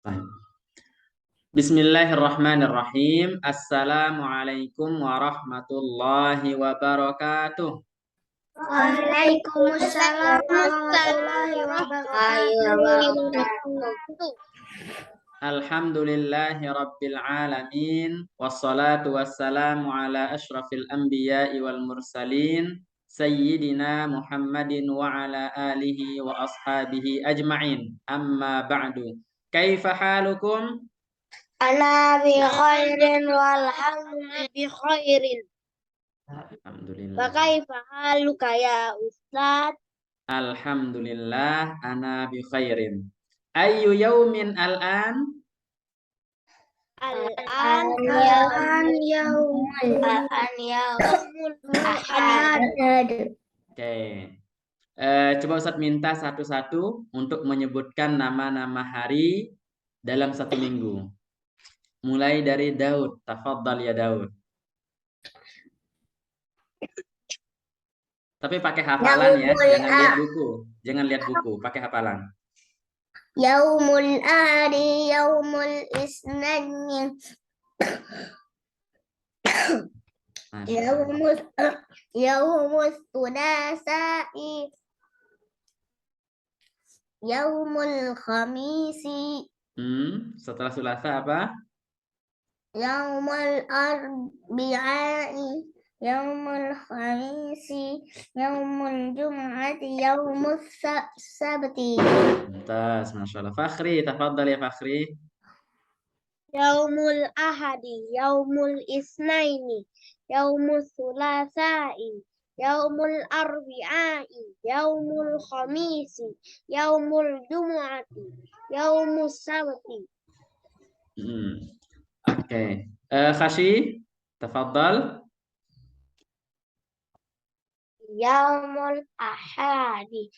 Baik. Bismillahirrahmanirrahim. Assalamualaikum warahmatullahi wabarakatuh. Waalaikumsalam warahmatullahi wabarakatuh. Alhamdulillahi rabbil alamin. Wassalatu wassalamu ala ashrafil anbiya'i wal mursalin. Sayyidina Muhammadin wa ala alihi wa ashabihi ajma'in. Amma ba'du. Kaifa halukum? Ana bi khairin walhamdulillah bi khairin. Alhamdulillah. Wa kaifa haluka ya Ustaz? Alhamdulillah ana bi khairin. Ayyu yaumin al-an? Yaumul ahad. Oke. Coba Ustadz minta satu-satu untuk menyebutkan nama-nama hari dalam satu minggu. Mulai dari Daud. Tafadhal ya Daud. Tapi pakai hafalan ya, jangan lihat buku. Jangan lihat buku, pakai hafalan. Yaumul ahadi, yaumul isnani. Yaumul thulatsa'i. Yaumul khamisi. Setelah Selasa apa? Yaumul arbi'i. Yaumul khamisi. Yaumul jum'ati. Yaumul sabti. Mantap, Masya Allah. Fakhri, tafadhal ya Fakhri. Yaumul ahadi. Yaumul isnaini. Yaumul thulatsa'i. Yaumul arbi'i. Yaumul khamisi. Yaumul jum'ati. Yaumul sabti. Oke. Khashi, tafadhal. Yaumul ahadi.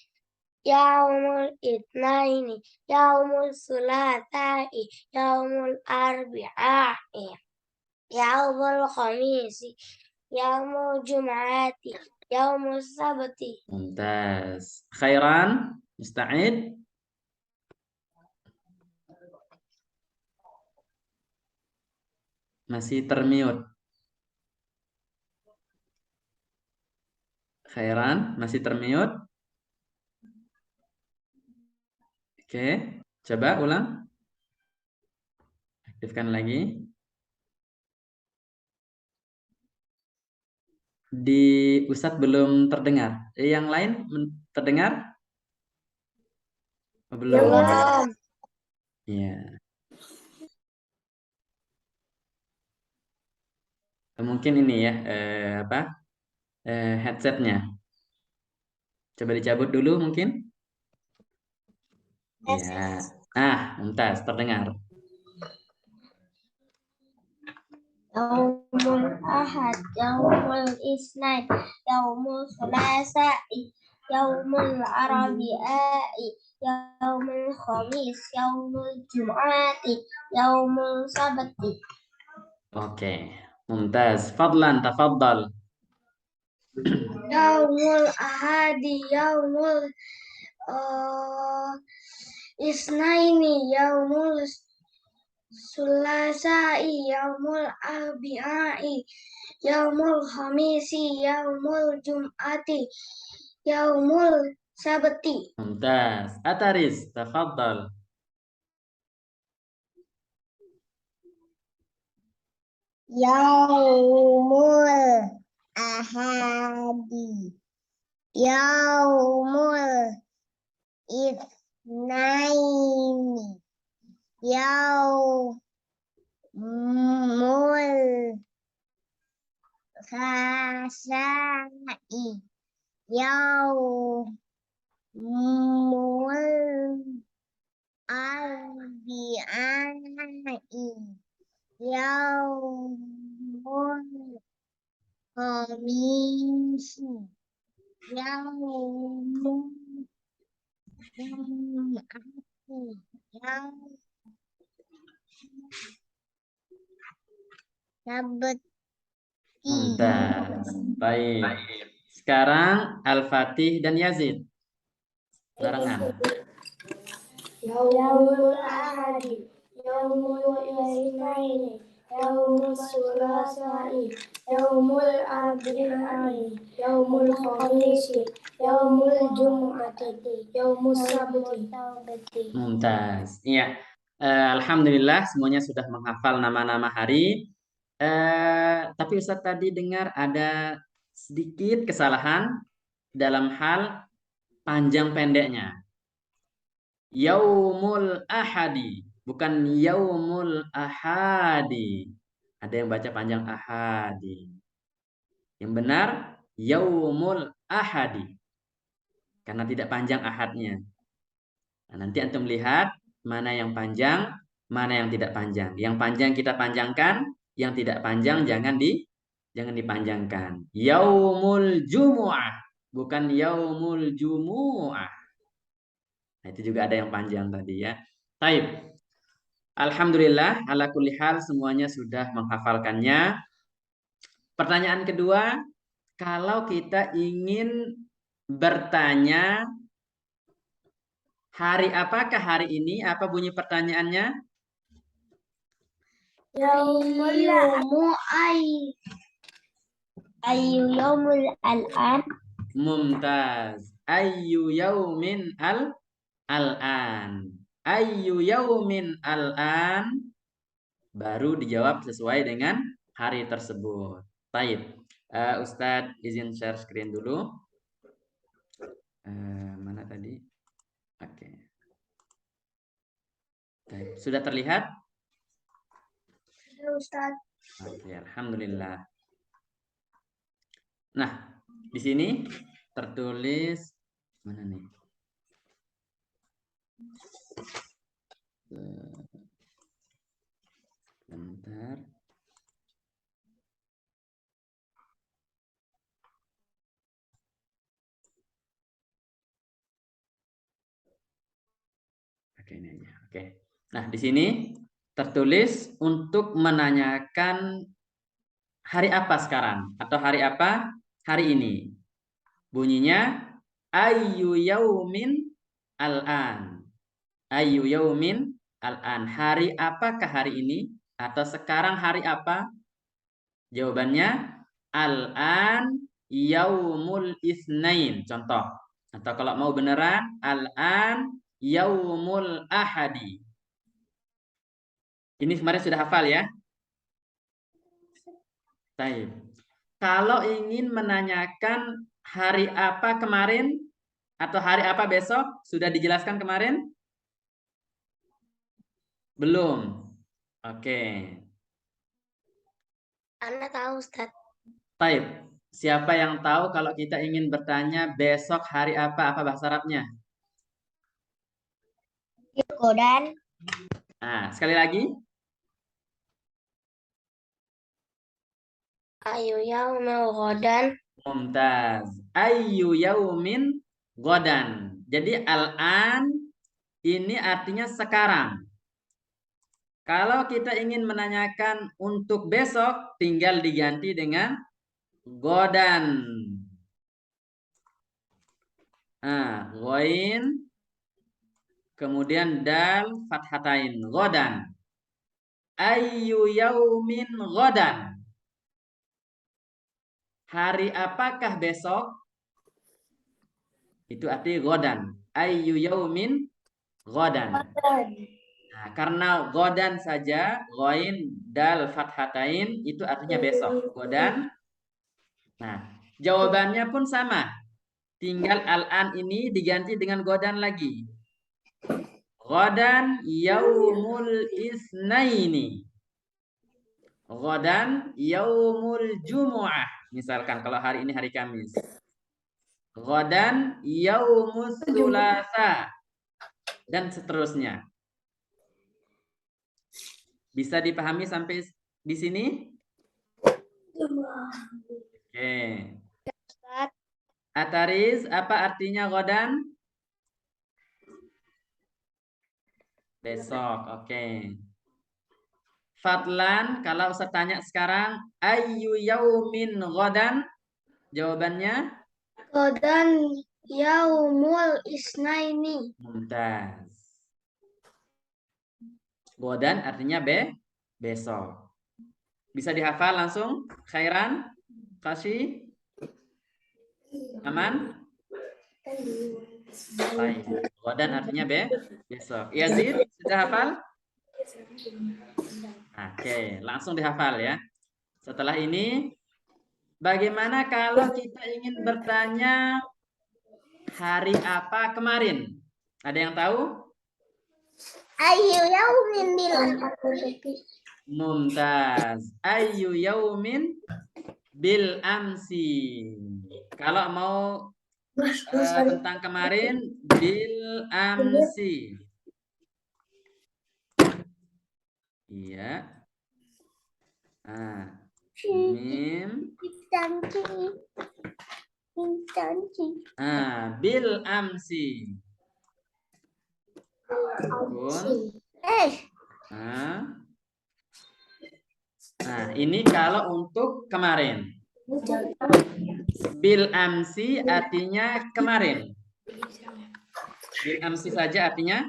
Yaumul itsnaini. Yaumul thulatsa'i. Yaumul arbi'i. Yaumul khamisi. Yaumul jum'ati. Yaumul sabti. Mumtaz. Khairan, musta'id. Masih termute. Khairan, masih termute. Oke, coba ulang. Aktifkan lagi. Di Ustadz belum terdengar. Yang lain terdengar? Belum. Iya. Mungkin ini ya, headsetnya. Coba dicabut dulu mungkin. Ya. Mumtaz, terdengar. Yaumul ahad, yaumul isnain, yaumul thulatsa'i, yaumul arbi'i, yaumul khamis, yaumul jum'ati, yaumul sabti. Oke, mumtaz. Fadlan, tafadhal. Yaumul ahadi, yaumul isnaini, yaumul thulatsa'i, yaumul arbi'i, yaumul khamisi, yaumul jum'ati, yaumul sabti. Mumtaz. Ataris, tafadhal. Yaumul ahadi, yaumul itsnaini, yaumul thalatsa'i, yaumul arbi'i, yaumul khamisi, yaumul sabti. Mumtaz. Baik. Sekarang Al-Fatih dan Yazid. Barengan. Yaumul ahadi, Yaumul Isnaini, Yaumul Sulasai, Yaumul Arbi'ai, Yaumul Khamisi, Yaumul Jumu'ati, Yaumul Sabti. Mumtaz. Iya. Alhamdulillah semuanya sudah menghafal nama-nama hari. Tapi Ustadz tadi dengar ada sedikit kesalahan dalam hal panjang pendeknya. Yaumul Ahadi, bukan Yaumul Ahadi. Ada yang baca panjang Ahadi. Yang benar Yaumul Ahadi. Karena tidak panjang ahadnya. Nah, nanti antum lihat mana yang panjang, mana yang tidak panjang. Yang panjang kita panjangkan, yang tidak panjang jangan dipanjangkan. Yaumul Jumu'ah, bukan Yaumul Jumu'ah. Nah, itu juga ada yang panjang tadi ya. Taib. Alhamdulillah, ala kulli hal semuanya sudah menghafalkannya. Pertanyaan kedua, kalau kita ingin bertanya hari apakah hari ini? Apa bunyi pertanyaannya? Ayu yaumul al'an. Mumtaz. Ayyu yaumin al-an. Ayyu yaumin al-an. Baru dijawab sesuai dengan hari tersebut. Taib. Ustadz izin share screen dulu. Mana tadi? Oke. Taib. Sudah terlihat? Ya, Ustadz. Oke, alhamdulillah. Nah, di sini tertulis mana nih? Bentar. Oke, ini aja. Oke. Nah, di sini tertulis untuk menanyakan hari apa sekarang atau hari apa hari ini. Bunyinya ayyu yaumin al-an. Ayyu yaumin al-an. Hari apakah hari ini atau sekarang hari apa? Jawabannya al-an yaumul isnain. Contoh. Atau kalau mau beneran al-an yaumul ahadi. Ini kemarin sudah hafal ya? Baik. Kalau ingin menanyakan hari apa kemarin atau hari apa besok, sudah dijelaskan kemarin? Belum. Oke. Anda tahu, Ustaz. Baik. Siapa yang tahu kalau kita ingin bertanya besok hari apa bahasa Arabnya? Godan. Nah, sekali lagi. Ayu yaumil ghadan. Mumtaz. Ayyu yaumin godan. Jadi al-an ini artinya sekarang. Kalau kita ingin menanyakan untuk besok, tinggal diganti dengan godan. Nah, goin, kemudian dal fathatain, godan. Ayyu yaumin godan. Hari apakah besok? Itu arti godan. Ayyu yaumin godan. Nah, karena godan saja, goin, dal fathatain, itu artinya besok. Godan. Nah, jawabannya pun sama. Tinggal al-an ini diganti dengan godan lagi. Godan yaumul isnaini. Godan yaumul jumu'ah. Misalkan kalau hari ini hari Kamis. Godan yaumus sulasa. Dan seterusnya. Bisa dipahami sampai di sini? Oke. Atariz, apa artinya godan? Besok, oke. Fadlan, kalau Ustaz tanya sekarang, ayyu yaumin godan? Jawabannya? Ghadan yaumul isnaini. Mumtaz. Godan artinya besok. Bisa dihafal langsung? Khairan? Kasih? Aman? Baik. Godan artinya besok. Yazid, sudah hafal? Oke, langsung dihafal ya. Setelah ini, bagaimana kalau kita ingin bertanya hari apa kemarin? Ada yang tahu? Ayu yaumin bil Mumtaz. Ayu yaumin bil amsi. Kalau mau tentang kemarin, bil amsi. Iya. Mim. Bil amsi. Ini kalau untuk kemarin. Bil amsi artinya kemarin. Bil amsi saja artinya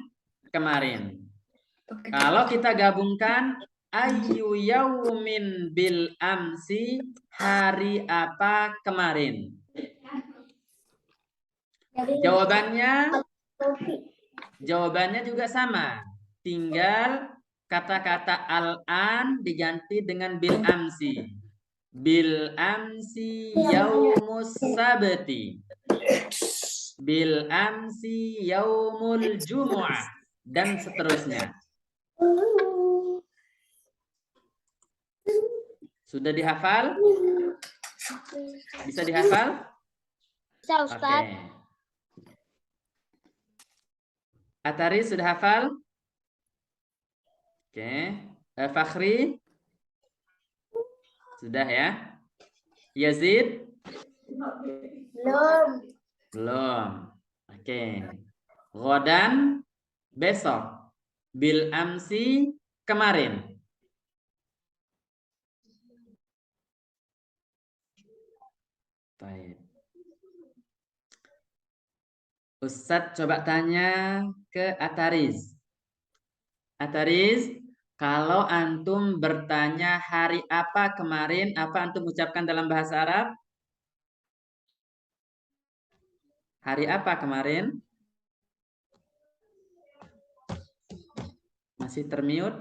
kemarin. Kalau kita gabungkan ayu yaumin bil amsi, hari apa kemarin? Jawabannya juga sama. Tinggal kata-kata al-an diganti dengan bil amsi. Bil amsi yaumus sabti. Bil amsi yaumul jumu'ah. Dan seterusnya. Sudah dihafal? Bisa dihafal? Bisa, Ustaz. Oke. Atari sudah hafal? Oke. Fakhri? Sudah ya? Yazid? Belum. Oke. Godan besok. Bil amsi kemarin. Baik. Ustadz coba tanya ke Atariz. Atariz, kalau antum bertanya hari apa kemarin, apa antum ucapkan dalam bahasa Arab? Hari apa kemarin? Masih termute?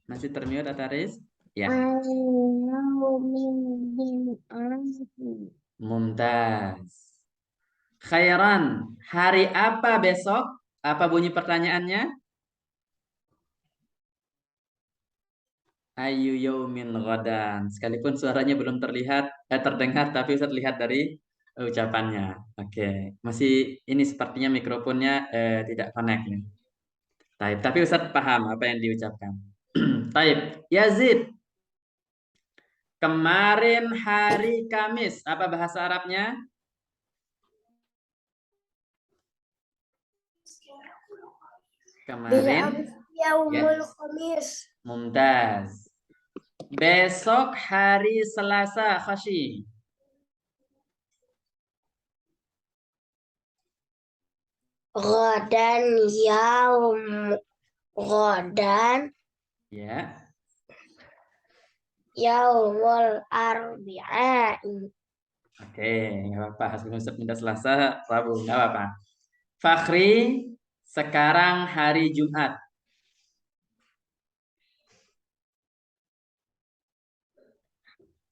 Masih termute Atariz? Ya. Mumtaz. Khairan, hari apa besok? Apa bunyi pertanyaannya? Ayu yaumin ghadan. Sekalipun suaranya belum terdengar, tapi Ustaz lihat dari ucapannya. Oke, masih ini sepertinya mikrofonnya tidak connect nih. Tapi Ustaz paham apa yang diucapkan. Taib, Yazid. Kemarin hari Kamis, apa bahasa Arabnya? Kemarin Yaumul Khamis. Mumtaz. Besok hari Selasa, Khashi. Ghadan Ya. Yaumul Arbi'a. Oke, nggak apa-apa. Hasil minta Selasa, Rabu, nggak apa-apa. Fakhri, sekarang hari Jumat.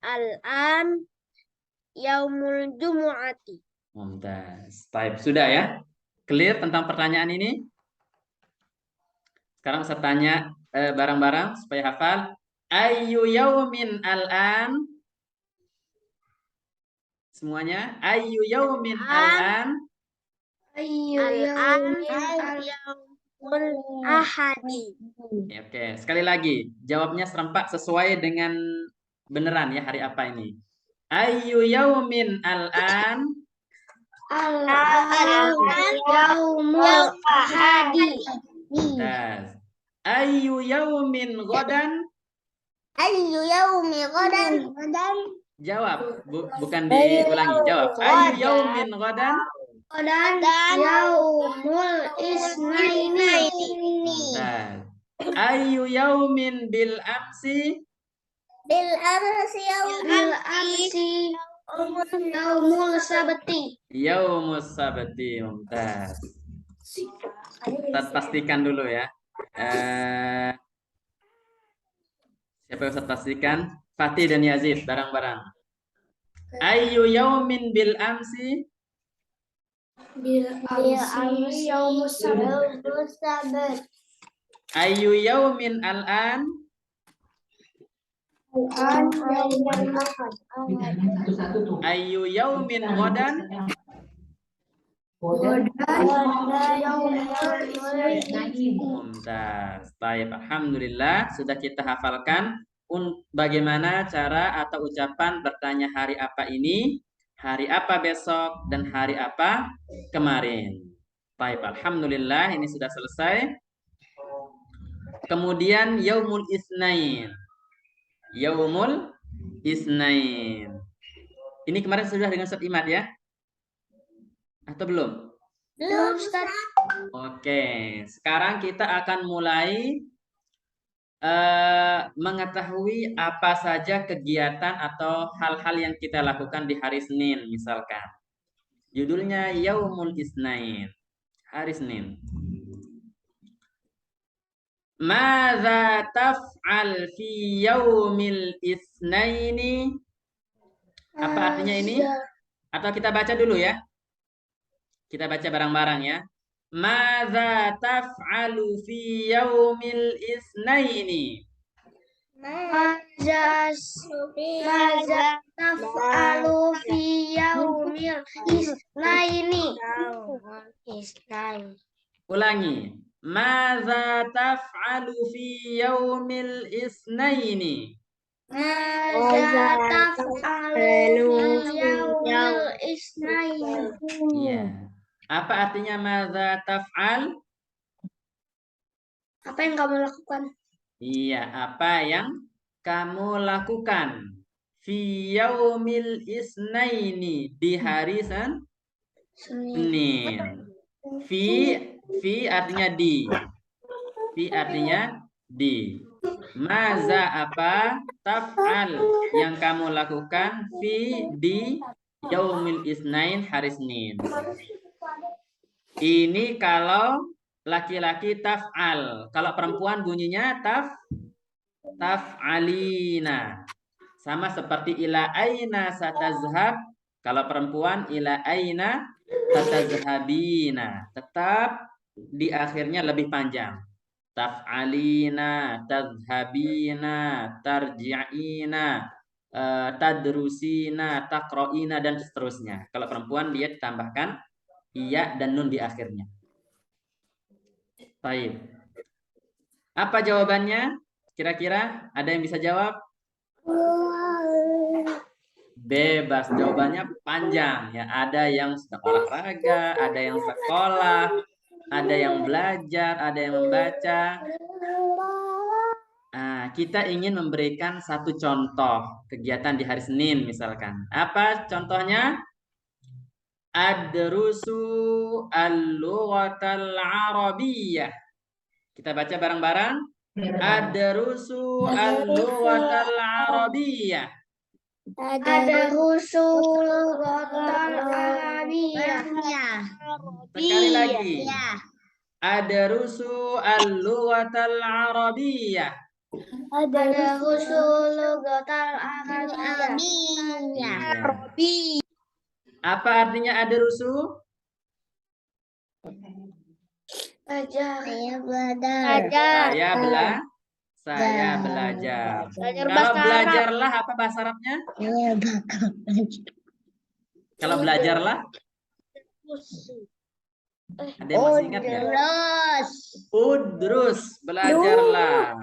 Al-an yaumul jumu'ati. Mumtaz. Baik, sudah ya? Clear tentang pertanyaan ini? Sekarang saya tanya bareng-bareng supaya hafal. Ayu yaumin al-an? Semuanya? Ayu yaumin al-an? Ayu yaumin al-yaumul ahadi. Oke, sekali lagi. Jawabnya serempak sesuai dengan beneran ya, hari apa ini. Ayu yaumin al-an? Yaumul ahadi. Ayu yaumin ghadan? Ayu yaumi ghadan. Jawab, bukan diulangi. Jawab. Ayu yaumin ghadan? Ghadan yaumul isnaini. Mumtaz. Ayu yaumin bil amsi? Bil amsi Yaumul sabti. Yaumus sabti. Mumtaz. Kita pastikan dulu ya. Siapa yang bisa pastikan? Fatih dan Yazid, barang-barang. Ayu yaumin bil amsi? Bil amsi yaumus sabti. Ayu yaumin al'an? Ayu yaumin ghadan? Mumtaz. Baik, alhamdulillah sudah kita hafalkan bagaimana cara atau ucapan bertanya hari apa ini, hari apa besok, dan hari apa kemarin. Baik, alhamdulillah ini sudah selesai. Kemudian yaumul isnain. Yaumul isnain. Ini kemarin sudah dengan Ustaz Imad ya? Atau belum? Belum, Ustaz. Oke, sekarang kita akan mulai mengetahui apa saja kegiatan atau hal-hal yang kita lakukan di hari Senin misalkan. Judulnya Yaumul Isnain, hari Senin. Madza taf'al fi yaumil isnaini? Apa artinya ini? Atau kita baca dulu ya? Kita baca bareng-bareng ya. Madza taf'alu fi yaumil isnaini? Maza taf'alu fi yaumil isnaini. Ulangi. Madza taf'alu fi yaumil isnaini? Maza taf'alu fi yaumil isnaini. Iya. Apa artinya madza taf'al? Apa yang kamu lakukan? Iya, apa yang kamu lakukan? Fi yaumil isnaini, di hari Senin. Fi artinya di. Fi artinya di. Maza apa? Taf'al, yang kamu lakukan fi di yaumil isnain, hari Senin. Ini kalau laki-laki taf'al. Kalau perempuan bunyinya taf'alina. Sama seperti ila aina satazhab. Kalau perempuan ila aina satazhabina. Tetap di akhirnya lebih panjang. Taf'alina, tazhabina, tarji'ina, tadrusina, taqra'ina, dan seterusnya. Kalau perempuan dia ditambahkan iya dan nun di akhirnya. Baik. Apa jawabannya? Kira-kira ada yang bisa jawab? Bebas, jawabannya panjang ya. Ada yang sedang olahraga, ada yang sekolah, ada yang belajar, ada yang membaca. Nah, kita ingin memberikan satu contoh kegiatan di hari Senin misalkan. Apa contohnya? Adrusu al-lughatal arabiyyah. Kita baca bareng-bareng. Adrusu al-lughatal arabiyyah. Adrusu al-lughatal arabiyyah. Sekali lagi. Adrusu al-lughatal arabiyyah. Adrusu al-lughatal arabiyyah. Apa artinya adrusu? Belajar. Saya belajar. Kalau belajarlah apa bahasa Arabnya? Kalau belajarlah? Ada yang masih ingat nggak? Udrus, belajarlah.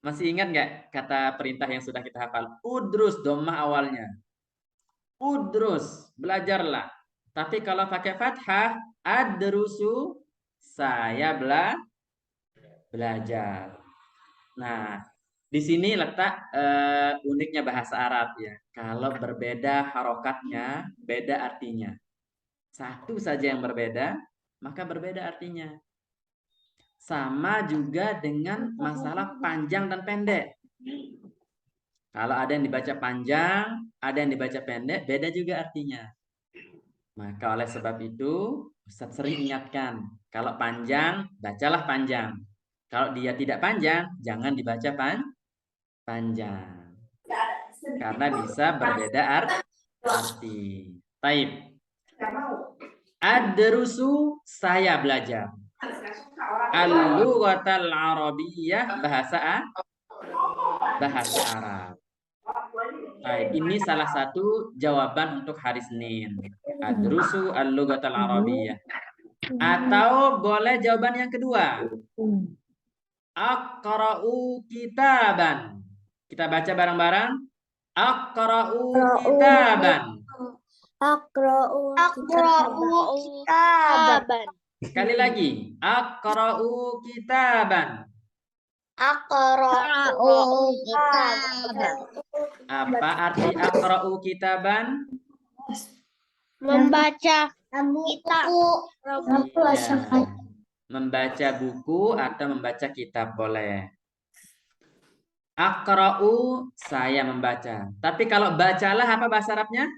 Masih ingat nggak kata perintah yang sudah kita hafal? Udrus, dhammah awalnya. Udrus, belajarlah. Tapi kalau pakai fathah, adrusu, saya belajar. Nah, di sini letak uniknya bahasa Arab ya. Kalau berbeda harokatnya, beda artinya. Satu saja yang berbeda, maka berbeda artinya. sama juga dengan masalah panjang dan pendek. Kalau ada yang dibaca panjang, ada yang dibaca pendek, beda juga artinya. Maka oleh sebab itu, Ustaz sering ingatkan, kalau panjang, bacalah panjang. Kalau dia tidak panjang, jangan dibaca panjang. Karena bisa berbeda arti. Taib. Ad-darusu, saya belajar. Al-lughatal arabiyyah, bahasa Arab. Baik, ini salah satu jawaban untuk hari Senin. Ad-darusu al-lughatal arabiyyah. Atau boleh jawaban yang kedua. Aqra'u kitaban. Kita baca bareng-bareng. Aqra'u kitaban. Aqra'u kitaban. Sekali lagi. Aqra'u kitaban. Aqra'u kitaban. Apa arti aqra'u kitaban? Membaca kitab. Iya. Membaca buku atau membaca kitab boleh. Aqra'u, saya membaca. Tapi kalau bacalah apa bahasa Arabnya?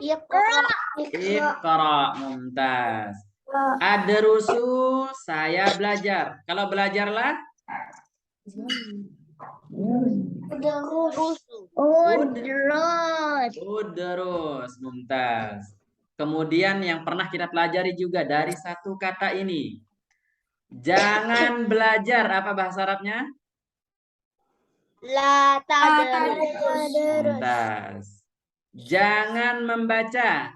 Iqra, mumtaz. Adrusu, saya belajar. Kalau belajarlah? Udrus, mumtaz. Kemudian yang pernah kita pelajari juga dari satu kata ini. Jangan belajar, apa bahasa Arabnya? La tadrus. Mumtaz. Jangan membaca.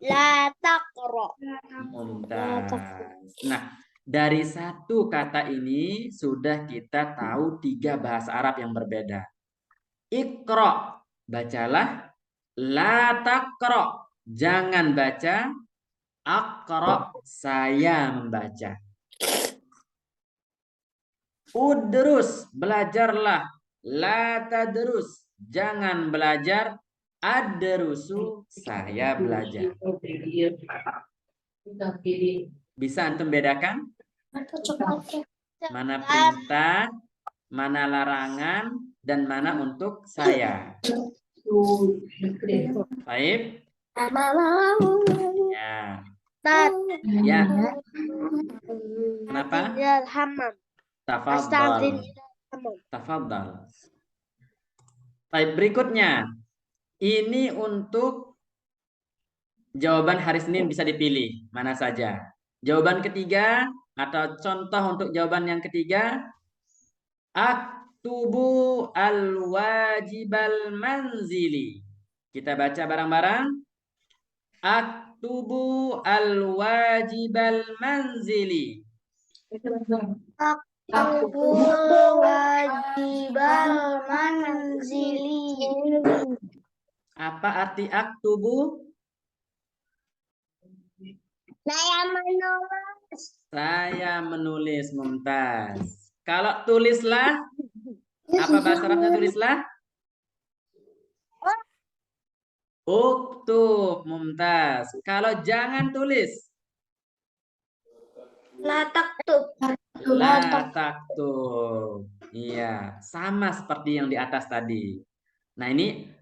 La taqra. Mumtaz. Nah, dari satu kata ini sudah kita tahu 3 bahasa Arab yang berbeda. Iqra, bacalah. La taqra, jangan baca. Aqra, saya membaca. Udrus, belajarlah. La tadrus, jangan belajar. Adrusu, saya belajar. Bisa antum bedakan? Mana perintah, mana larangan, dan mana untuk saya. Baik? Ya. Ya. Kenapa? Hamam. Tafadhal. Tafadhal. Baik, berikutnya. Ini untuk jawaban hari Senin bisa dipilih mana saja. Jawaban ketiga atau contoh untuk jawaban yang ketiga. Aktubu al-wajibal manzili. Kita baca bareng-bareng. Aktubu al-wajibal manzili. Aktubu wajibal manzili. Apa arti aktubu? Saya menulis, mumtaz. Kalau tulislah, apa bahasa Arabnya tulislah? Uktub, mumtaz. Kalau jangan tulis. La taktub. La taktub. Iya, sama seperti yang di atas tadi. Nah, ini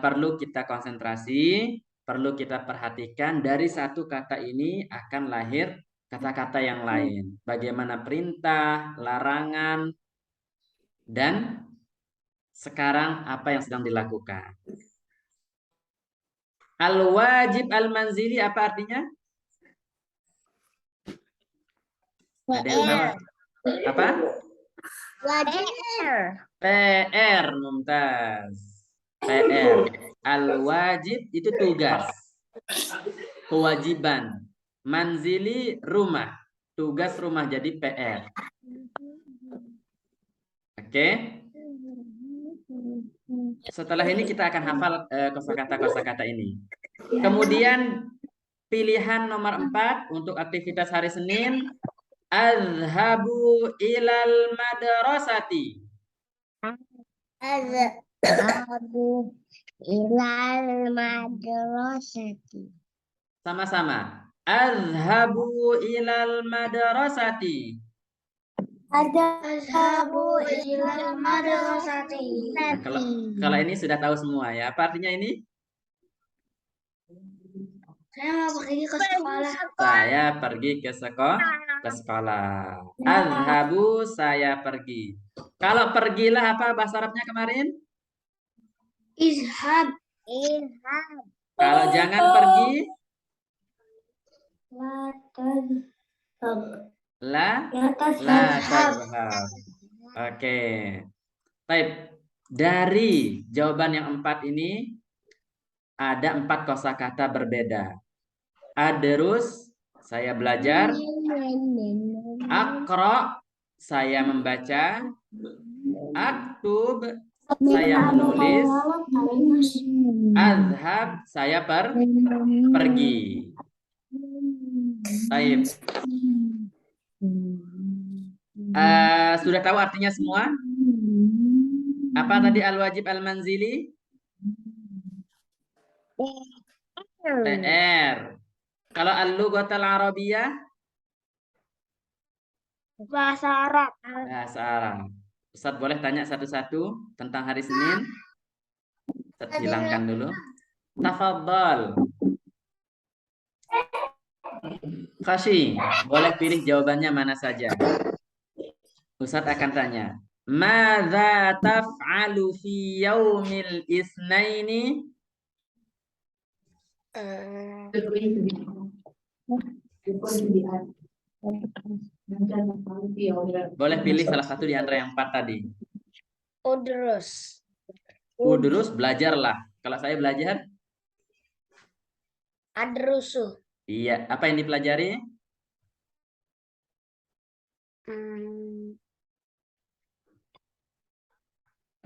perlu kita konsentrasi, perlu kita perhatikan dari satu kata ini akan lahir kata-kata yang lain. Bagaimana perintah, larangan, dan sekarang apa yang sedang dilakukan. Al-wajib al-manzili apa artinya? Ada yang tahu? Apa? PR, mumtaz. PR. Al-wajib itu tugas. Kewajiban. Manzili rumah. Tugas rumah jadi PR. Oke. Setelah ini kita akan hafal kosakata ini. Kemudian pilihan nomor 4 untuk aktivitas hari Senin. Azhabu ilal madrasati. Azhabu ilal madrasati. Sama-sama. Azhabu ilal madrasati. Azhabu ilal madrasati. Nah, kalau ini sudah tahu semua ya. Apa artinya ini? Saya mau pergi ke sekolah. Saya pergi ke sekolah. Azhabu, saya pergi. Kalau pergilah apa bahasa Arabnya kemarin? Izhab. Kalau jangan pergi, la tadhhab. Oke. Baik. Dari jawaban yang 4 ini ada 4 kosakata berbeda. Adrus, saya belajar. Akro, saya membaca. Aktub, saya menulis. Azhab, saya pergi. Baik. Sudah tahu artinya semua? Apa tadi al-wajib al-manzili? PR. Kalau al-lughatul arabiyah? Bahasa Arab. Bahasa Arab. Ustaz boleh tanya satu-satu tentang hari Senin? Ustaz hilangkan dulu. Tafadhal. Kasih, boleh pilih jawabannya mana saja. Ustaz akan tanya. Madza taf'alu fi yaumil isnaini? Boleh pilih salah satu di antara yang 4 tadi. Udrus. Udrus, belajarlah. Kalau saya belajar? Adrusu. Iya, apa yang dipelajari?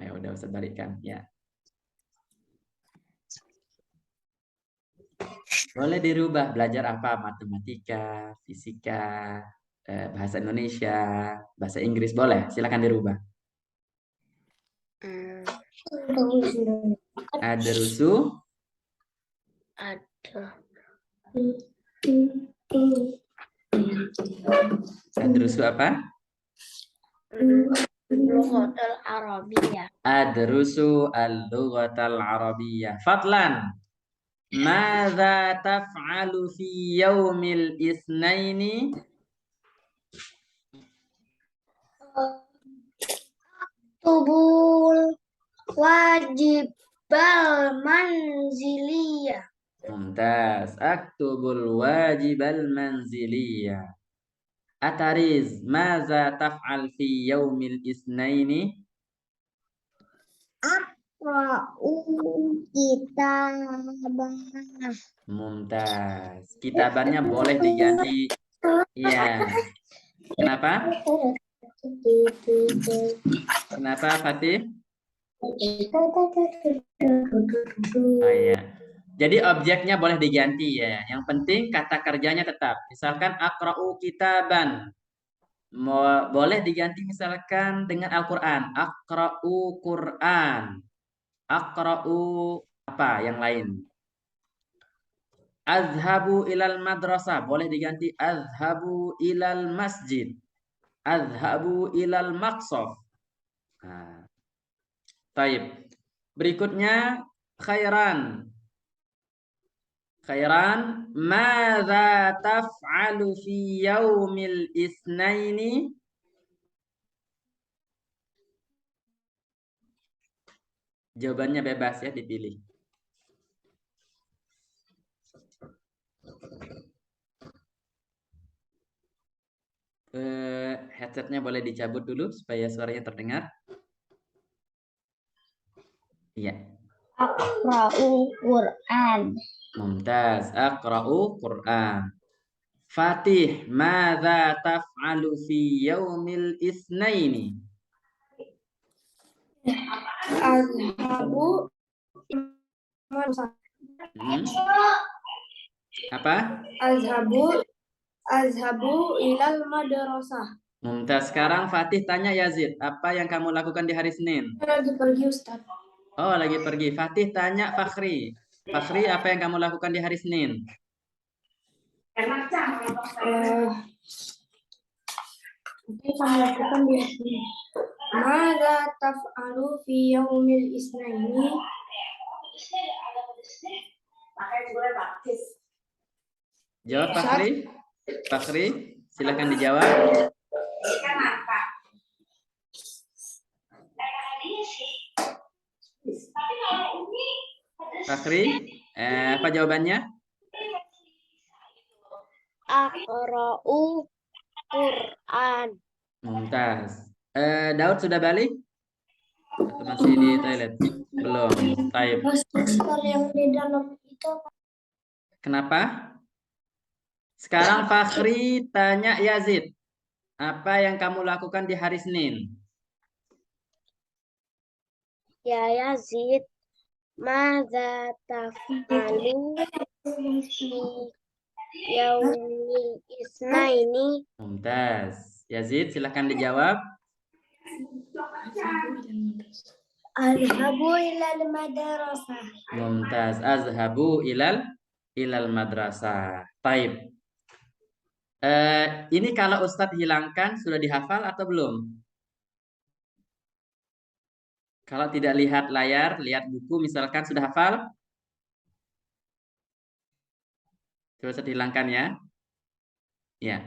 Ya udah Ustaz balikkan ya. Boleh dirubah, belajar apa? Matematika, fisika, bahasa Indonesia, bahasa Inggris, boleh. Silakan dirubah. Adrusu. Adrusu apa? Lughatul Arabiyah. Adrusu al-lughatal arabiyyah. Fadlan. Madza taf'alu fi yaumil isnaini? Tubul wajibal manziliyah. Mumtaz. Aktubul wajibal manziliyah. Atariz. Madza taf'al fi yaumil isnaini? Akra'u kitabah. Mumtaz. Kitabannya boleh diganti. Iya. Kenapa? Kenapa Fatih? Oh iya. Jadi objeknya boleh diganti ya. Yang penting kata kerjanya tetap. Misalkan akra'u kitaban. Boleh diganti misalkan dengan Al-Quran. Akra'u Quran. Akra'u apa yang lain? Azhabu ilal madrasah. Boleh diganti azhabu ilal masjid. Azhabu ilal maqsaf. Nah. Taib. Berikutnya khairan. Khairan. Madza taf'alu fi yaumil isnaini? Jawabannya bebas ya, dipilih. Headsetnya boleh dicabut dulu supaya suaranya terdengar. Iya. Akra'u Quran. Mumtaz. Aqra'u Quran. Fatih, madza taf'alu fi yaumil isnaini? Azhabu Apa? Azhabu ilal madrasah. Mumtaz. Sekarang Fatih tanya Yazid, apa yang kamu lakukan di hari Senin? Lagi pergi Ustaz. Oh, lagi pergi. Fatih tanya Fakhri. Fakhri, apa yang kamu lakukan di hari Senin? Apa yang kamu lakukan di sini? Mada taf'alu fi yaumil isnaini? Jawab Fakhri. Fakhri, silakan dijawab. Fakhri, apa jawabannya? Aqra'u Quran. Mumtaz. Daud sudah balik? Atau masih di toilet? Belum. Taib. Poster yang di dalam itu apa? Kenapa? Sekarang Fakhri tanya Yazid. Apa yang kamu lakukan di hari Senin? Ya Yazid, madza taf'alu fi yaumil isnaini? Mumtaz. Yazid, silahkan dijawab. Azhabu ilal madrasah. Mumtaz. Azhabu ilal madrasah. Taib. Ini kalau Ustadz hilangkan sudah dihafal atau belum? Kalau tidak lihat layar, lihat buku misalkan sudah hafal? Coba Ustadz hilangkan ya. Ya.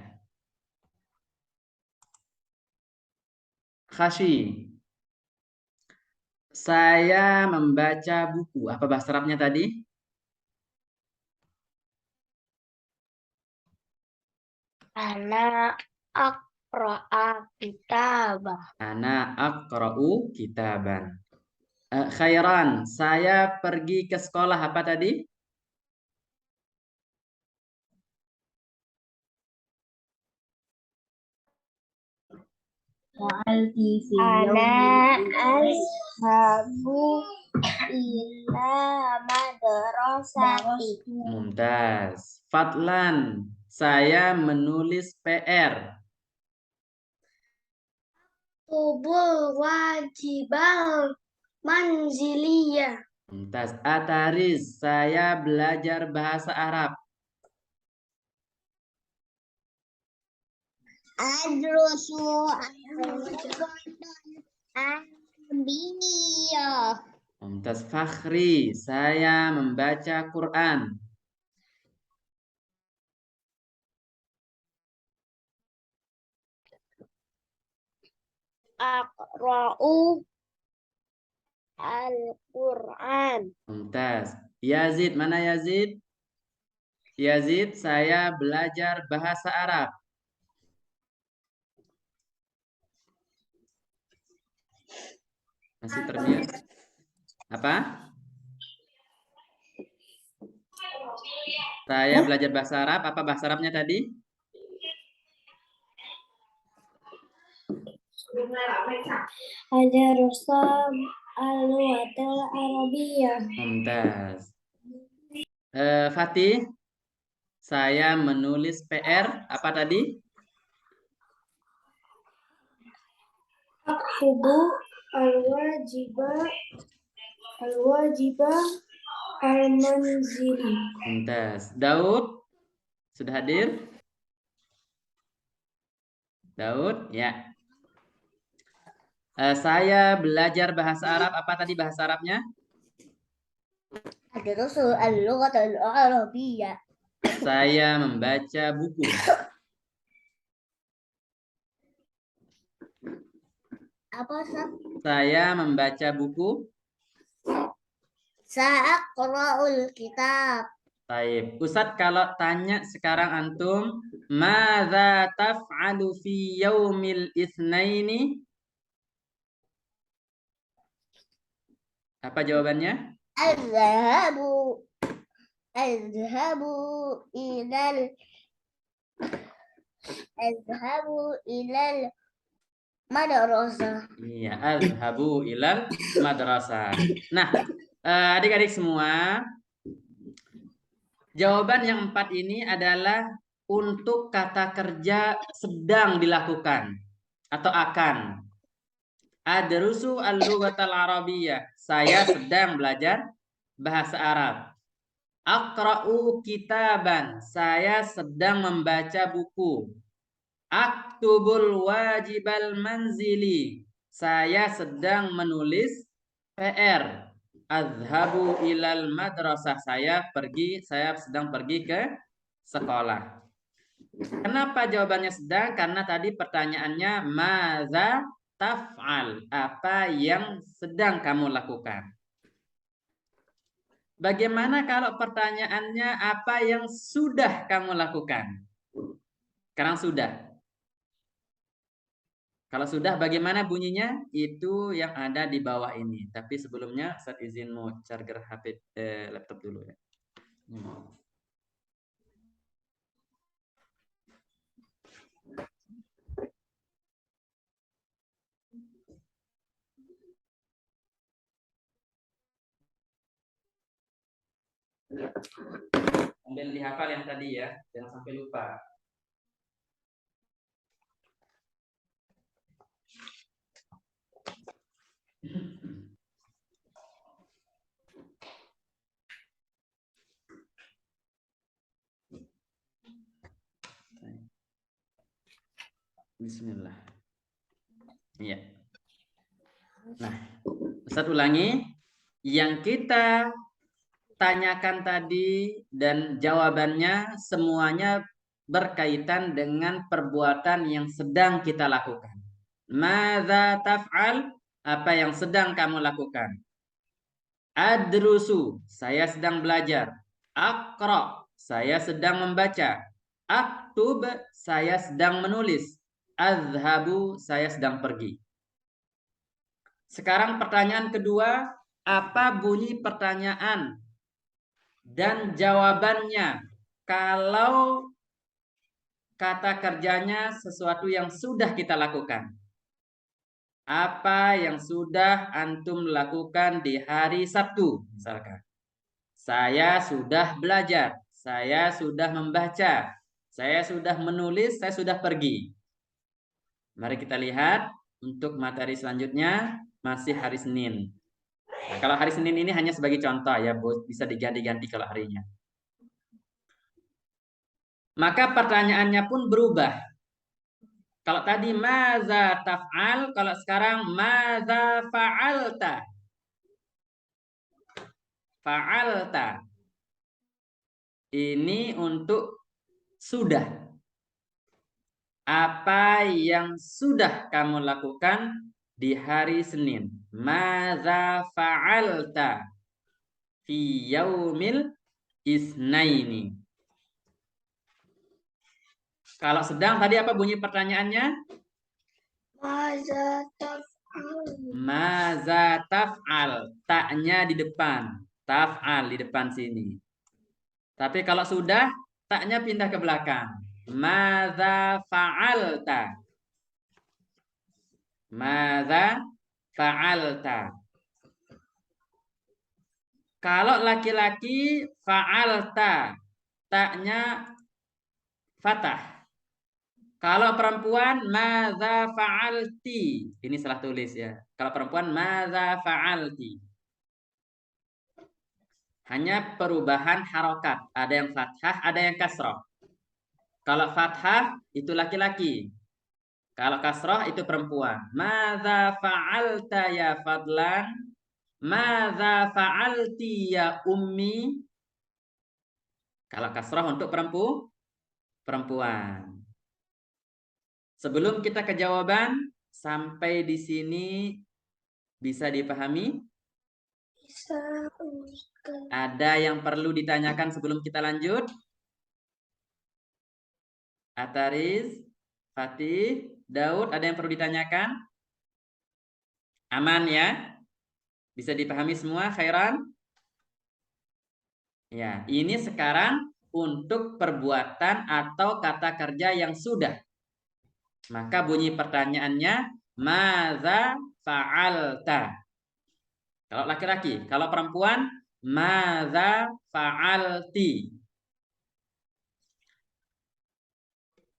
Khashi. Saya membaca buku. Apa bahasa Arabnya tadi? Ana aqra'a kitabah. Ana aqra'u kitaban. Khairan, saya pergi ke sekolah apa tadi? Ana azhabu ila madrasati. Mumtaz. Fadlan, saya menulis PR. Tubul wajibal manziliyah. Mumtaz. Ataris, saya belajar bahasa Arab. Adrusu Arabiyah. Mumtaz. Fakhri, saya membaca Quran. Aqra'u Al-Quran. Mumtaz. Yazid, mana Yazid? Yazid, saya belajar bahasa Arab. Masih termute. Apa? Saya belajar bahasa Arab. Apa bahasa Arabnya tadi? Ada rusam al-lugatul arabiyah. Mumtaz. Fatih, saya menulis PR. Apa tadi? Aktubu al-wajibah al-manzili. Mumtaz. Daud, sudah hadir? Daud, ya. Saya belajar bahasa Arab. Apa tadi bahasa Arabnya? Adrusu al-lughatul arabiyah. Saya membaca buku. Apa Ustaz? Saya membaca buku. Sa'aqra'ul kitab. Taib. Ustadz kalau tanya sekarang antum, madza taf'alu fi yaumil itsnaini? Apa jawabannya? Azhabu ilal madrasah. Iya, azhabu ilal madrasah. Nah, adik-adik semua, jawaban yang 4 ini adalah untuk kata kerja sedang dilakukan atau akan. Adrusu al-lughatal arabiyyah. Saya sedang belajar bahasa Arab. Aqra'u kitaban. Saya sedang membaca buku. Aktubul wajibal manzili. Saya sedang menulis PR. Azhabu ilal madrasah. Saya sedang pergi ke sekolah. Kenapa jawabannya sedang? Karena tadi pertanyaannya maza taf'al. Apa yang sedang kamu lakukan? Bagaimana kalau pertanyaannya apa yang sudah kamu lakukan? Sekarang sudah. Kalau sudah bagaimana bunyinya? Itu yang ada di bawah ini. Tapi sebelumnya saya izin mau charger HP laptop dulu ya. Ambil dihafal yang tadi ya, jangan sampai lupa. Bismillah. Iya. Nah, Ustaz ulangi. Yang kita tanyakan tadi dan jawabannya semuanya berkaitan dengan perbuatan yang sedang kita lakukan. Madza taf'al? Apa yang sedang kamu lakukan? Adrusu, saya sedang belajar. Aqra, saya sedang membaca. Aktub, saya sedang menulis. Azhabu, saya sedang pergi. Sekarang pertanyaan kedua, apa bunyi pertanyaan dan jawabannya kalau kata kerjanya sesuatu yang sudah kita lakukan? Apa yang sudah antum lakukan di hari Sabtu? Misalkan, saya sudah belajar, saya sudah membaca, saya sudah menulis, saya sudah pergi. Mari kita lihat untuk materi selanjutnya masih hari Senin. Nah, kalau hari Senin ini hanya sebagai contoh ya, bisa diganti-ganti kalau harinya. Maka pertanyaannya pun berubah. Kalau tadi maza taf'al, kalau sekarang maza fa'alta. Fa'alta. Ini untuk sudah. Apa yang sudah kamu lakukan di hari Senin? Maza fa'alta fi yaumil isnaini. Kalau sedang tadi apa bunyi pertanyaannya? Maza taf'al. Maza taf'al. Taknya di depan. Taf'al di depan sini. Tapi kalau sudah, taknya pindah ke belakang. Maza fa'alta. Maza fa'alta. Kalau laki-laki fa'alta. Taknya fathah. Kalau perempuan maza fa'alti. Ini salah tulis ya. Kalau perempuan maza fa'alti. Hanya perubahan harokat. Ada yang fathah, ada yang kasroh. Kalau fathah itu laki-laki. Kalau kasroh itu perempuan. Maza fa'alta ya Fadlan. Maza fa'alti ya Ummi. Kalau kasroh untuk perempuan. Sebelum kita ke jawaban, sampai di sini bisa dipahami? Bisa. Ada yang perlu ditanyakan sebelum kita lanjut? Ataris, Fatih, Daud, ada yang perlu ditanyakan? Aman ya? Bisa dipahami semua, Khairan? Ya, ini sekarang untuk perbuatan atau kata kerja yang sudah. Maka bunyi pertanyaannya, maza fa'alta. Kalau laki-laki, kalau perempuan, maza fa'alti.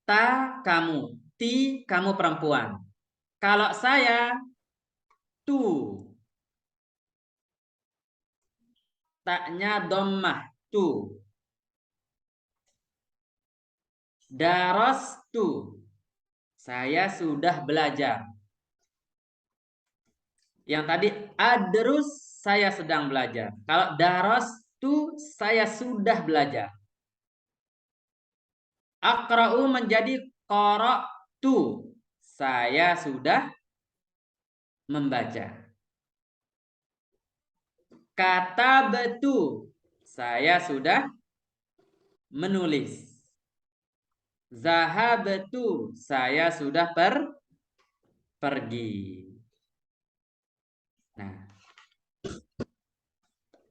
Ta kamu, ti kamu perempuan. Kalau saya, tu. Taknya dhammah. Darastu. Darastu. Saya sudah belajar. Yang tadi adrus, saya sedang belajar. Kalau darastu, saya sudah belajar. Aqra'u menjadi qara'tu. Saya sudah membaca. Katabtu. Saya sudah menulis. Zahabtu. Saya sudah pergi. Nah,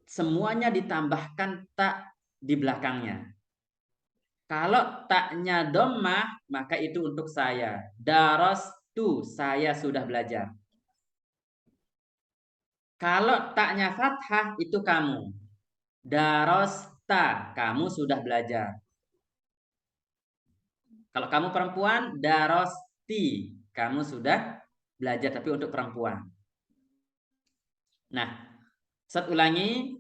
semuanya ditambahkan tak di belakangnya. Kalau taknya dhammah, maka itu untuk saya. Darastu, saya sudah belajar. Kalau taknya fathah, itu kamu. Darasta, kamu sudah belajar. Kalau kamu perempuan, darosti, kamu sudah belajar, tapi untuk perempuan. Nah, Ustaz ulangi.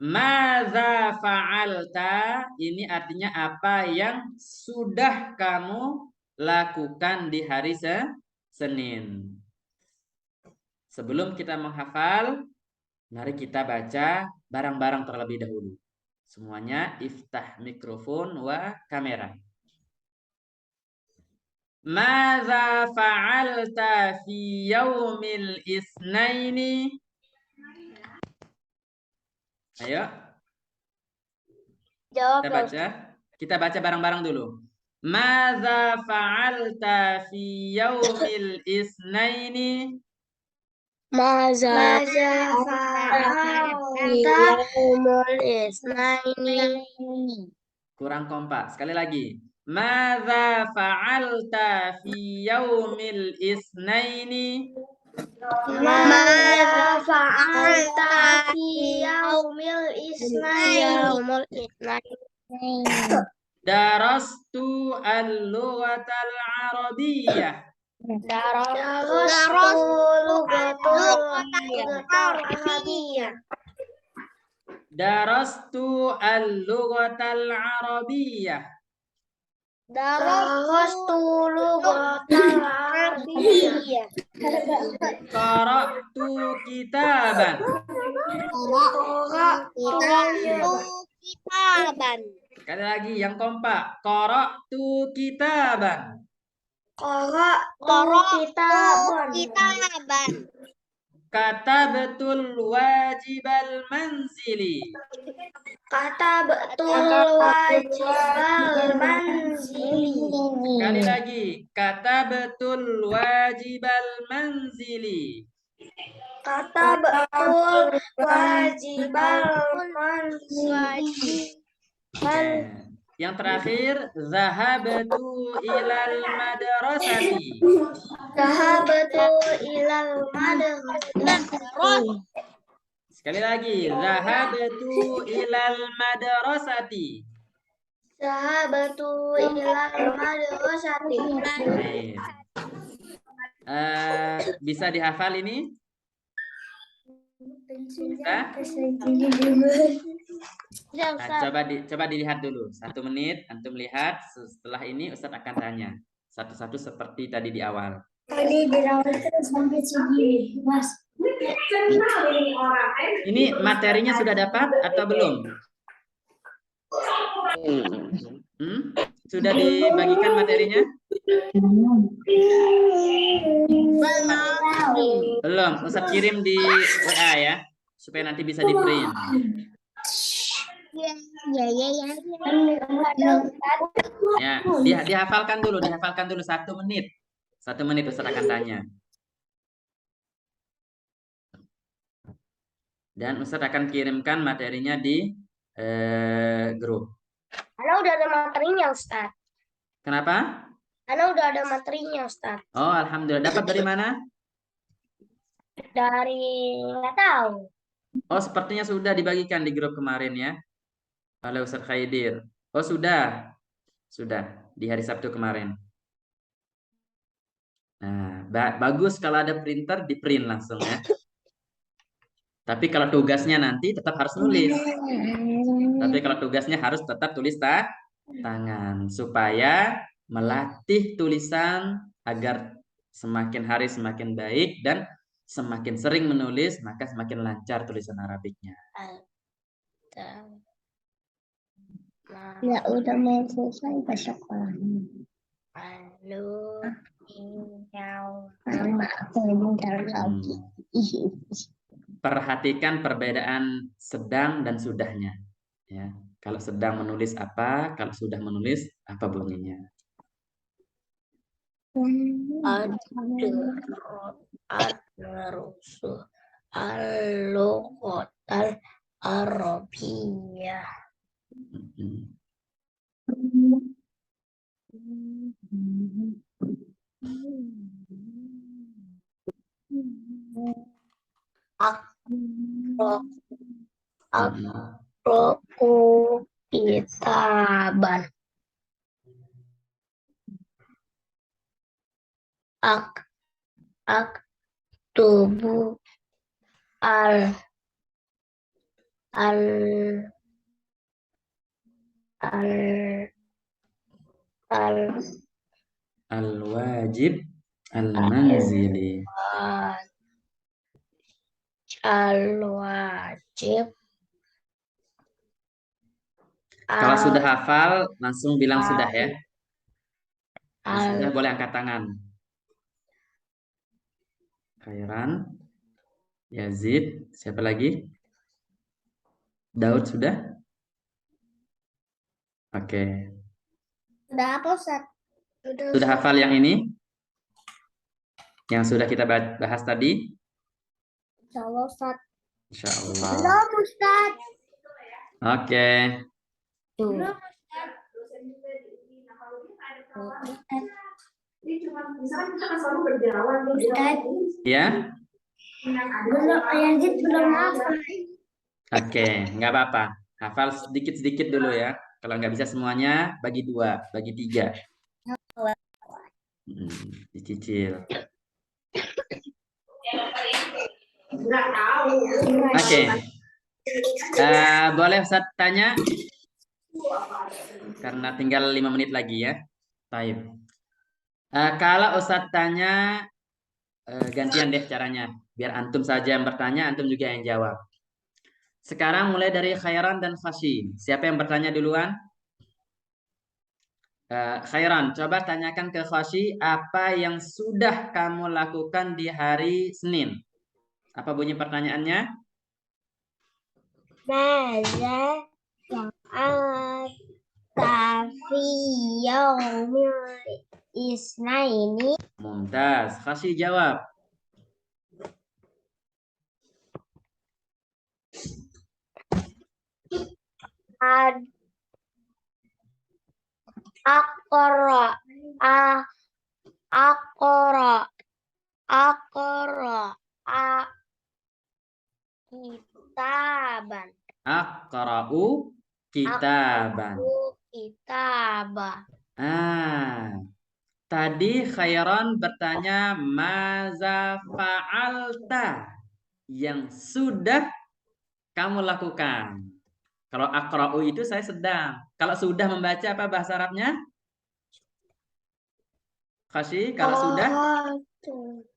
Madza fa'alta, ini artinya apa yang sudah kamu lakukan di hari Senin. Sebelum kita menghafal, mari kita baca barang-barang terlebih dahulu. Semuanya iftah mikrofon wa kamera. Madza fa'alta fi yaumil isnaini? Ayo. Jawab. Kita baca bareng-bareng dulu. Madza fa'alta fi yaumil isnaini? Madza fa'alta fi yaumil isnaini? Kurang kompak. Sekali lagi. Madza fa'alta fi yaumil isnaini? Madza fa'alta fi yaumil isnaini? Darastu al-lughatal arabiyyah. Darastu lughatal arabiyyah. Darastu al-lughatal arabiyyah. Darastu lughatal arabiyyah. Qara'tu kitaban. Kitaban. Sekali lagi yang kompak. Qara'tu kitaban. Qara'tu kitaban. Katabtul wajibal manzili. Katabtul wajibal manzili. Sekali lagi. Katabtul wajibal manzili. Katabtul wajibal manzili. Yang terakhir, zahabtu ilal madrasati. Zahabtu ilal madrasati. Sekali lagi, zahabtu ilal madrasati. Zahabtu ilal madrasati. Bisa dihafal ini? Bisa? Nah, coba dilihat dulu. 1 menit, antum lihat. Setelah ini Ustadz akan tanya satu-satu seperti tadi di awal. Tadi dirawat sampai segini, Mas. Ini materinya sudah dapat atau belum? Sudah dibagikan materinya? Belum. Ustadz kirim di WA ya, supaya nanti bisa di print. Ya, dihafalkan dulu 1 menit. 1 menit Ustaz akan tanya. Dan Ustaz akan kirimkan materinya di grup. Ana udah ada materinya, Ustaz. Kenapa? Ana udah ada materinya, Ustaz. Oh, alhamdulillah. Dapat dari mana? Dari nggak tahu. Oh, sepertinya sudah dibagikan di grup kemarin ya. Oleh Ustaz Khaidir. Oh, sudah. Sudah di hari Sabtu kemarin. Nah, bagus kalau ada printer di print langsung ya. Tapi kalau tugasnya nanti tetap harus nulis. Tapi kalau tugasnya harus tetap tulis tangan supaya melatih tulisan agar semakin hari semakin baik dan semakin sering menulis maka semakin lancar tulisan Arabiknya. Ya udah mau selesai ke sekolahnya. Lalu aku bentar lagi. Perhatikan perbedaan sedang dan sudahnya. Ya, kalau sedang menulis apa, kalau sudah menulis apa bunyinya. Ad-darusu al-lughatal Arabiyah. Aku kitaban. Tubuh Al-wajib al-manzili. Al-wajib. Kalau sudah hafal, langsung bilang sudah ya. Sudah boleh angkat tangan. Khairan, Yazid, siapa lagi? Daud sudah? Oke. Sudah apa, Ustaz? Sudah hafal yang ini? Yang sudah kita bahas tadi? Insya Allah, Ustaz. Insya Allah. Belum, Ustaz. Oke. Belum, Ustaz. Ya? Belum, Yazid belum hafal. Oke, nggak apa-apa. Hafal sedikit-sedikit dulu ya. Kalau nggak bisa semuanya, bagi 2, bagi 3. Dicicil. Oke. Boleh Ustaz tanya? Karena tinggal 5 menit lagi ya. Baik. Kalau Ustaz tanya, gantian deh caranya. Biar antum saja yang bertanya, antum juga yang jawab. Sekarang mulai dari Khairan dan Fashi. Siapa yang bertanya duluan? Khairan, coba tanyakan ke Fashi apa yang sudah kamu lakukan di hari Senin. Apa bunyi pertanyaannya? Maza fa'alta fi yaumil isnaini. Mumtaz. Fashi jawab. Aqra kitaban. Aqra'u kitaban. Kitabah. Tadi Khairan bertanya maza fa'alta yang sudah kamu lakukan. Kalau aqra'u itu saya sedang. Kalau sudah membaca apa bahasa Arabnya? Khashi, kalau sudah?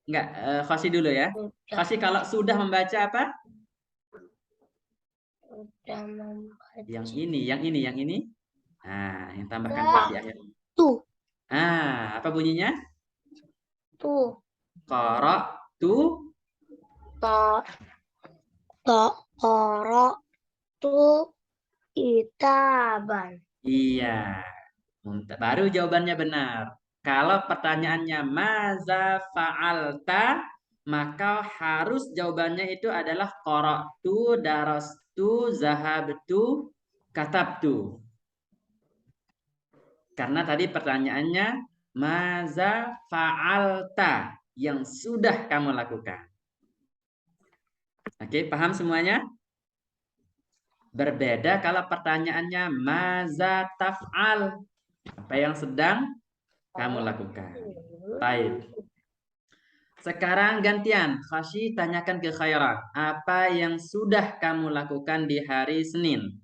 Enggak, Khashi dulu ya. Khashi kalau sudah membaca apa? Sudah membaca. Yang ini. Nah, yang tambahkan di akhir. Tuh. Apa bunyinya? Tuh. Qara'tu. Qara'tu kitaban. Iya. Baru jawabannya benar. Kalau pertanyaannya maza fa'alta, maka harus jawabannya itu adalah qara'tu, darastu, zahabtu, katabtu. Karena tadi pertanyaannya maza fa'alta yang sudah kamu lakukan. Oke, paham semuanya? Berbeda kalau pertanyaannya maza taf'al. Apa yang sedang kamu lakukan. Baik. Sekarang gantian. Khashi tanyakan ke Khairan. Apa yang sudah kamu lakukan di hari Senin?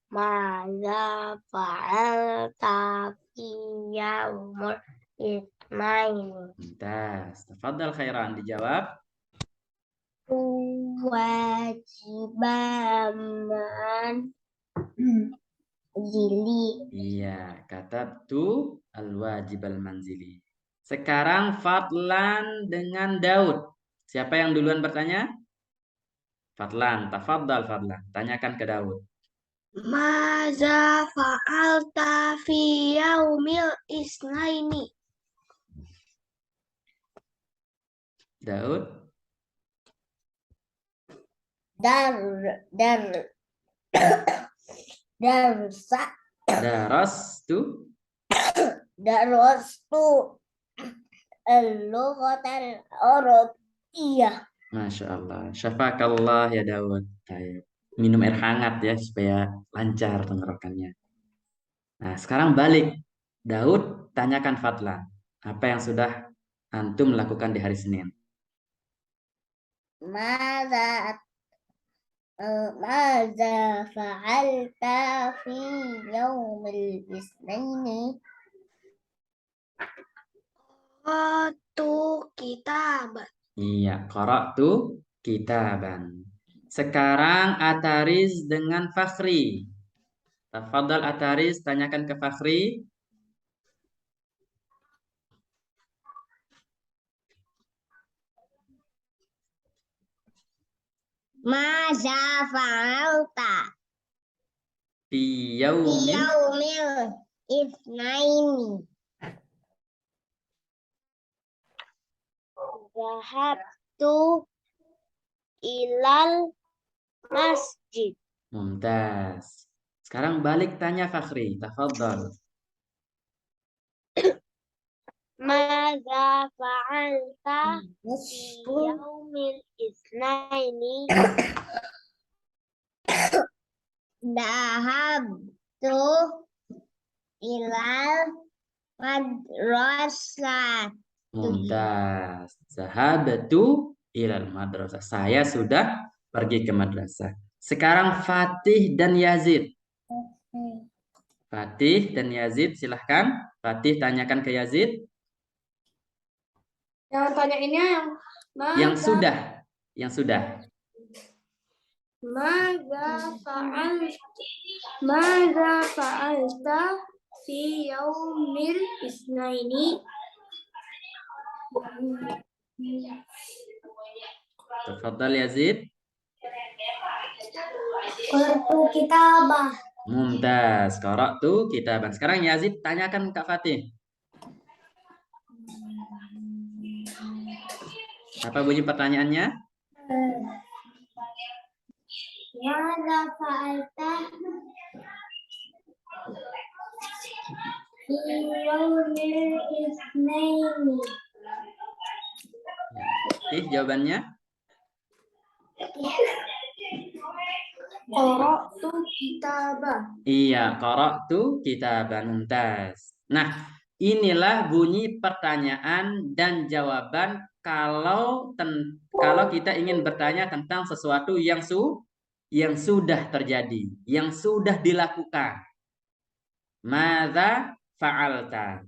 Maza fa'alta fi yaumul itsnaini. Mumtaz. Tafadhal khairan dijawab. Wajiban zili. Iya, katabtu al-wajib al-manzili. Sekarang Fadlan dengan Daud. Siapa yang duluan bertanya? Fadlan, tafadhal Fadlan. Tanyakan ke Daud. Maza fa'alta fi yaumil isnaini. Daud. Darsa Darastu. darastu al-lughatal arabiyyah. Masya Allah. Syafakallah ya Daud. Ayo. Minum air hangat ya supaya lancar tenggorokannya. Nah, sekarang balik. Daud, tanyakan Fadlan. Apa yang sudah antum lakukan di hari Senin? Maza fa'alta fi yaumil isnaini? Qara'tu kitaban. Iya, qara'tu kitaban. Sekarang Ataris dengan Fakhri. Tafadhal Ataris, tanyakan ke Fakhri. Maza fa'alta Fi fi yaumil. yaumil isnaini? Zahabtu ilal masjid. Mumtaz. Sekarang balik tanya Fakhri. Tafadhal. Maza fa'alta fi yaumil isnaini? Dahabtu ilal madrasah. Mumtaz. Zahabtu ilal madrasah. Saya sudah pergi ke madrasah. Sekarang Fatih dan Yazid. Fatih dan Yazid, silahkan. Fatih tanyakan ke Yazid. Yang tanya ini Yang sudah. Yang sudah. Maza fa'alta fi yaumil isnaini? Tafadhal Yazid. Qara'tu kitabah. Mumtaz. Qara'tu kitaban. Sekarang Yazid tanyakan Kak Fatih. Apa bunyi pertanyaannya? Maza fa'alta fi yaumil isnaini? Ya, jawabannya? Qara'tu kitabah. Iya, qara'tu kitaban. Mumtaz. Nah, inilah bunyi pertanyaan dan jawaban kalau kita ingin bertanya tentang sesuatu yang sudah terjadi, yang sudah dilakukan. Madza fa'alta.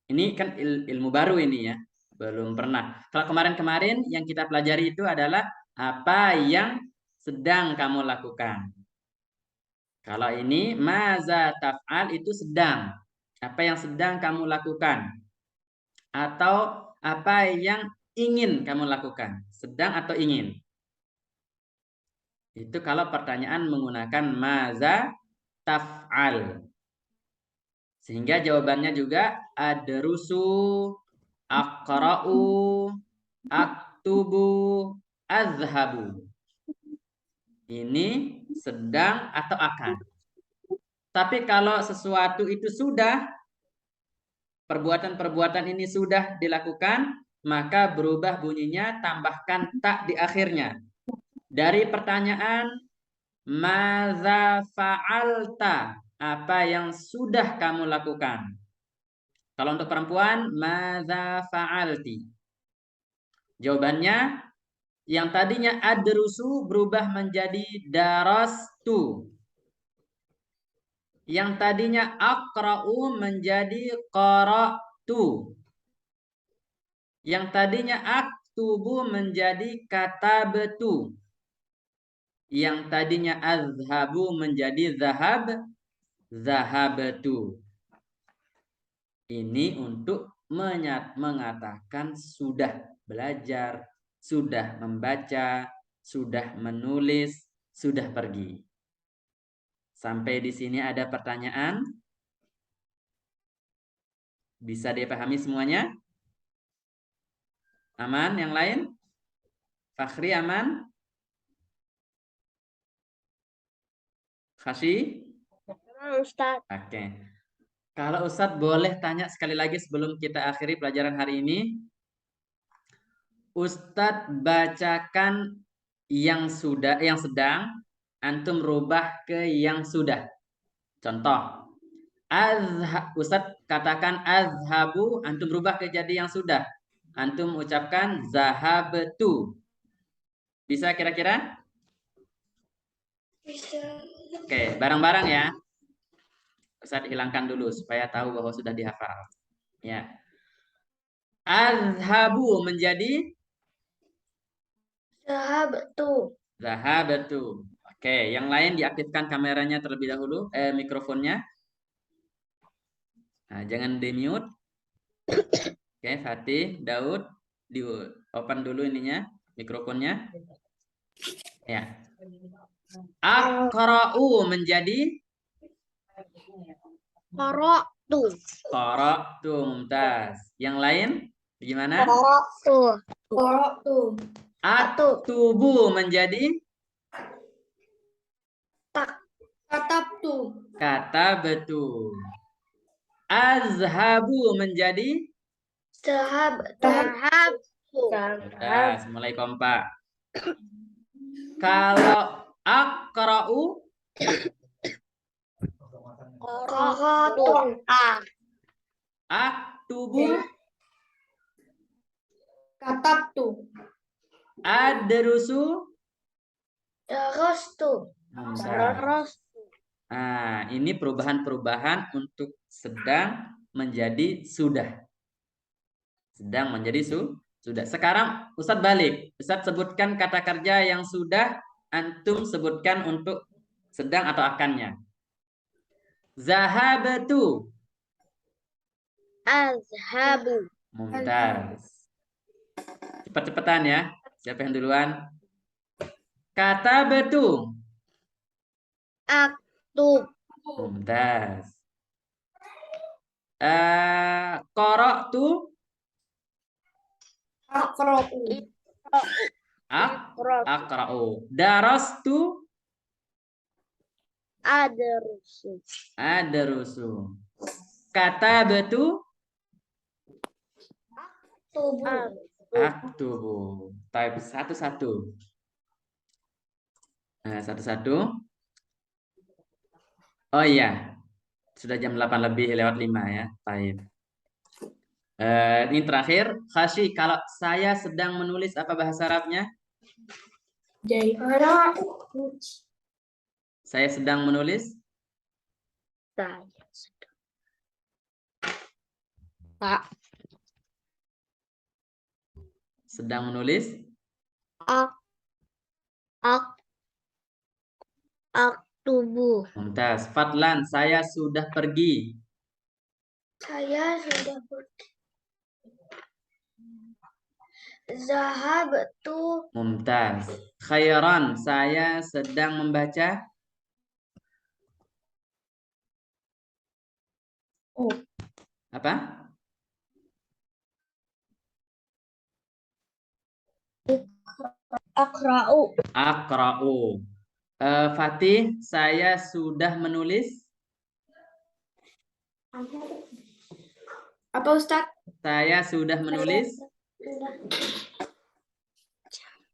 Ini kan ilmu baru ini ya. Belum pernah. Kalau kemarin-kemarin yang kita pelajari itu adalah apa yang sedang kamu lakukan. Kalau ini maza taf'al itu sedang. Apa yang sedang kamu lakukan. Atau apa yang ingin kamu lakukan. Sedang atau ingin. Itu kalau pertanyaan menggunakan maza taf'al. Sehingga jawabannya juga adrusu, aqra'u, aktubu, azhabu. Ini sedang atau akan. Tapi kalau sesuatu itu sudah, perbuatan-perbuatan ini sudah dilakukan, maka berubah bunyinya, tambahkan tak di akhirnya. Dari pertanyaan, madza fa'alta? Apa yang sudah kamu lakukan? Kalau untuk perempuan, madza fa'alti? Jawabannya, yang tadinya adrusu berubah menjadi darastu. Yang tadinya aqra'u menjadi qara'tu. Yang tadinya aktubu menjadi katabtu. Yang tadinya azhabu menjadi zahabtu. Ini untuk mengatakan sudah belajar, sudah membaca, sudah menulis, sudah pergi. Sampai di sini ada pertanyaan? Bisa dipahami semuanya? Aman? Yang lain? Fakhri aman? Khashi? Ustaz. Oke. Kalau Ustadz boleh tanya sekali lagi sebelum kita akhiri pelajaran hari ini. Ustadz bacakan yang sedang, antum rubah ke yang sudah. Contoh, Ustadz katakan azhabu, antum rubah ke jadi yang sudah. Antum ucapkan zahabtu. Bisa kira-kira? Bisa. Oke, bareng-bareng ya. Ustadz hilangkan dulu supaya tahu bahwa sudah dihafal. Ya. Azhabu menjadi zahabtu. Oke, yang lain diaktifkan kameranya terlebih dahulu, mikrofonnya. Nah, jangan di-mute. Oke, Fatih, Daud, di open dulu ininya, mikrofonnya. Ya. Aqra'u menjadi Qara'tu. qara'tu, mumtaz. Yang lain gimana? Qara'tu. Aktubu menjadi Katabtu. katabtu. Azhabu menjadi Zahabtu. mumtaz. Mulai kompak. Kalau aqra'u Qara'tu. aktubu Katabtu. adrusu Darastu. mumtaz. Nah, ini perubahan-perubahan untuk sedang menjadi sudah. Sedang menjadi sudah. Sekarang Ustadz balik. Ustadz sebutkan kata kerja yang sudah, antum sebutkan untuk sedang atau akannya. Zahabtu. Azhabu. Mumtaz. Cepat-cepatan ya. Siapa yang duluan? Katabtu. Aktub. Mumtaz. Qara'tu. Aqra'u. Aqra'u. Darastu. Adrusu. Adrusu. Katabtu. Tubuh. Aktubu. Type satu-satu. Nah, satu-satu. Oh iya. Sudah jam 8 lebih lewat 5 ya. Baik. Ini terakhir. Khashi, kalau saya sedang menulis apa bahasa Arabnya? Saya sedang menulis. Sedang menulis. Aktubu. Mumtaz. Fadlan, saya sudah pergi. Saya sudah pergi. Zahabtu. Mumtaz. Khairan, saya sedang membaca. Apa? Aqra'u. Aqra'u. Fatih, saya sudah menulis. Apa Ustaz? Saya sudah menulis.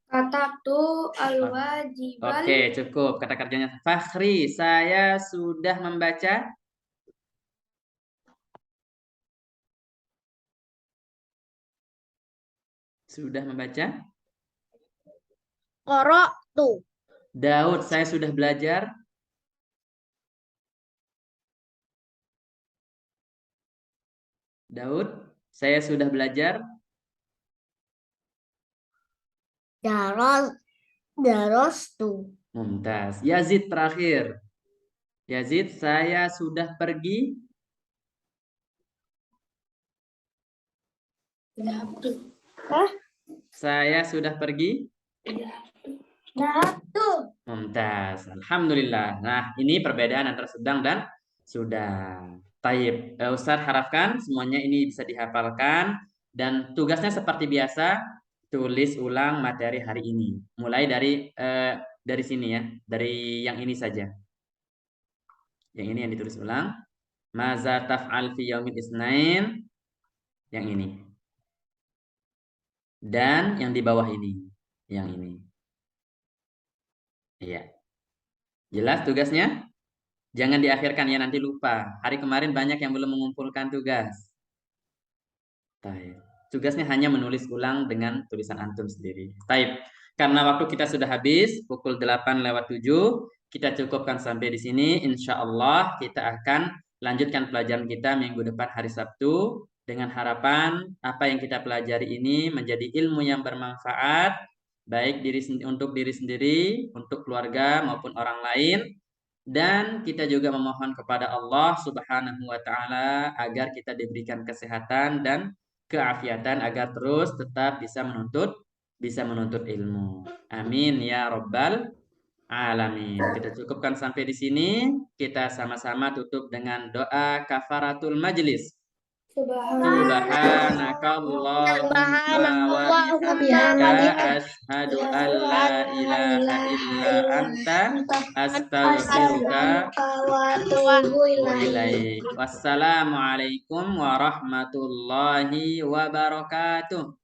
Katabtu al-wajibal. Oke, cukup. Kata kerjanya. Fakhri, saya sudah membaca. Sudah membaca. Qara'tu. Daud, saya sudah belajar. Daud, saya sudah belajar. Darostu. Mumtaz. Yazid terakhir. Yazid, saya sudah pergi. Saya sudah pergi. Mumtaz. Alhamdulillah. Nah, ini perbedaan antara sedang dan sudah. Taib. Ustadz harapkan semuanya ini bisa dihafalkan. Dan tugasnya seperti biasa, tulis ulang materi hari ini. Mulai dari sini ya. Dari yang ini saja. Yang ini yang ditulis ulang. Maza taf'al fi yaumil isnain. Yang ini. Dan yang di bawah ini. Yang ini. Iya. Jelas tugasnya? Jangan diakhirkan ya, nanti lupa. Hari kemarin banyak yang belum mengumpulkan tugas. Taib. Tugasnya hanya menulis ulang dengan tulisan antum sendiri. Taib. Karena waktu kita sudah habis, pukul 8:07, kita cukupkan sampai di sini. Insya Allah kita akan lanjutkan pelajaran kita minggu depan hari Sabtu. Dengan harapan apa yang kita pelajari ini menjadi ilmu yang bermanfaat, baik untuk diri sendiri, untuk keluarga maupun orang lain. Dan kita juga memohon kepada Allah Subhanahu wa taala agar kita diberikan kesehatan dan keafiatan agar terus tetap bisa menuntut ilmu. Amin ya rabbal alamin. Kita cukupkan sampai di sini. Kita sama-sama tutup dengan doa kafaratul majlis. Subhanakallahumma wa bihamdika asyhadu an la ilaha illa anta astaghfiruka wa atubu ilaik. Wassalamualaikum warahmatullahi wabarakatuh.